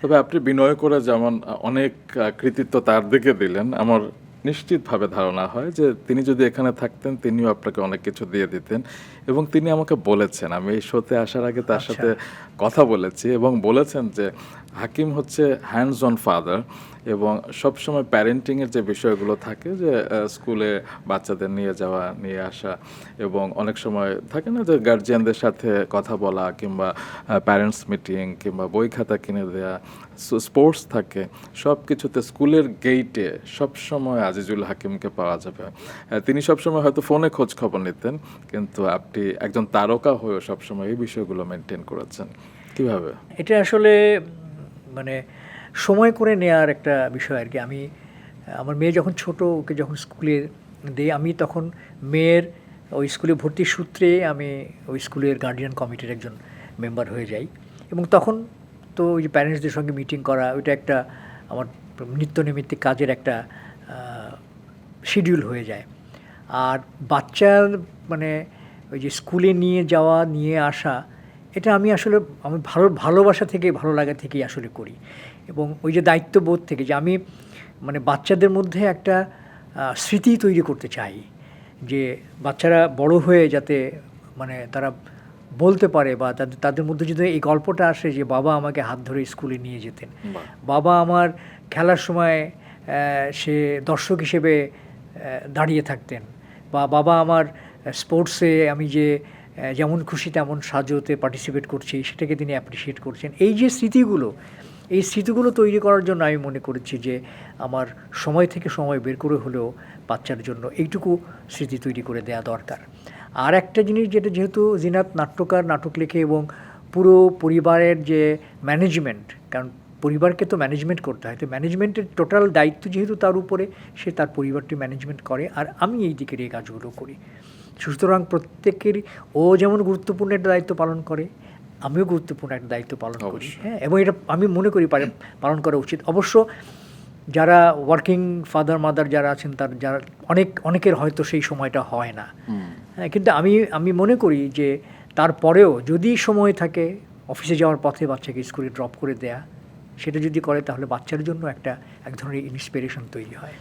তবে আপনি বিনয় করে যেমন অনেক কৃতিত্ব তার দিকে দিলেন, আমার নিশ্চিতভাবে ধারণা হয় যে তিনি যদি এখানে থাকতেন তিনিও আপনাকে অনেক কিছু দিয়ে দিতেন। এবং তিনি আমাকে বলেছেন, আমি এই শোতে আসার আগে তার আচ্ছা। সাথে কথা বলেছি এবং বলেছেন যে হাকিম হচ্ছে হ্যান্ডস অন ফাদার এবং সবসময় প্যারেন্টিংয়ের যে বিষয়গুলো থাকে যে স্কুলে বাচ্চাদের নিয়ে যাওয়া নিয়ে আসা এবং অনেক সময় থাকে না যে গার্জিয়ানদের সাথে কথা বলা কিংবা প্যারেন্টস মিটিং কিংবা বই খাতা কিনে দেওয়া, স্পোর্টস থাকে, সব কিছুতে স্কুলের গেইটে সবসময় আজিজুল হাকিমকে পাওয়া যাবে। তিনি সবসময় হয়তো ফোনে খোঁজ খবর নিতেন, কিন্তু আপনি একজন তারকা হয়েও সবসময় এই বিষয়গুলো মেনটেন করেছেন। কিভাবে? এটা আসলে মানে সময় করে নেওয়ার একটা বিষয় আর কি। আমি আমার মেয়ে যখন ছোট, ওকে যখন স্কুলে দেই, আমি তখন মেয়ের ওই স্কুলে ভর্তির সূত্রে আমি ওই স্কুলের গার্ডিয়ান কমিটির একজন মেম্বার হয়ে যাই। এবং তখন তো ওই যে প্যারেন্টসদের সঙ্গে মিটিং করা, ওইটা একটা আমার নিত্য নৈমিত্তিক কাজের একটা শিডিউল হয়ে যায়। আর বাচ্চার মানে ওই যে স্কুলে নিয়ে যাওয়া, নিয়ে আসা, এটা আমি আসলে আমি ভালোবাসা থেকে, ভালো লাগা থেকেই আসলে করি। এবং ওই যে দায়িত্ববোধ থেকে যে আমি মানে বাচ্চাদের মধ্যে একটা স্মৃতি তৈরি করতে চাই, যে বাচ্চারা বড় হয়ে যাতে মানে তারা বলতে পারে বা তাদের মধ্যে যদি এই গল্পটা আসে যে বাবা আমাকে হাত ধরে স্কুলে নিয়ে যেতেন, বাহ! বাবা আমার খেলার সময় সে দর্শক হিসেবে দাঁড়িয়ে থাকতেন, বা বাবা আমার স্পোর্টসে আমি যে যেমন খুশি তেমন সাজতে পার্টিসিপেট করছি সেটাকে তিনি অ্যাপ্রিসিয়েট করছেন। এই যে স্মৃতিগুলো, এই স্মৃতিগুলো তৈরি করার জন্য আমি মনে করেছি যে আমার সময় থেকে সময় বের করে হলেও বাচ্চার জন্য এইটুকু স্মৃতি তৈরি করে দেওয়া দরকার। আর একটা জিনিস যেটা, যেহেতু জিনাত নাট্যকার, নাটক লেখে এবং পুরো পরিবারের যে ম্যানেজমেন্ট, কারণ পরিবারকে তো ম্যানেজমেন্ট করতে হয়, তো ম্যানেজমেন্টের টোটাল দায়িত্ব যেহেতু তার উপরে, সে তার পরিবারটি ম্যানেজমেন্ট করে আর আমি এই দিকের এই কাজগুলো করি। সুতরাং প্রত্যেকেরই, ও যেমন গুরুত্বপূর্ণ একটা দায়িত্ব পালন করে, আমিও গুরুত্বপূর্ণ একটা দায়িত্ব পালন করি। অবশ্যই। হ্যাঁ, এবং এটা আমি মনে করি পালন করা উচিত। অবশ্য যারা ওয়ার্কিং ফাদার মাদার যারা আছেন, তার যারা অনেকের হয়তো সেই সময়টা হয় না। হ্যাঁ, কিন্তু আমি মনে করি যে তারপরেও যদি সময় থাকে অফিসে যাওয়ার পথে বাচ্চাকে স্কুলে ড্রপ করে দেয়া, সেটা যদি করে তাহলে বাচ্চার জন্য এক ধরনের ইন্সপিরেশন তৈরি হয়।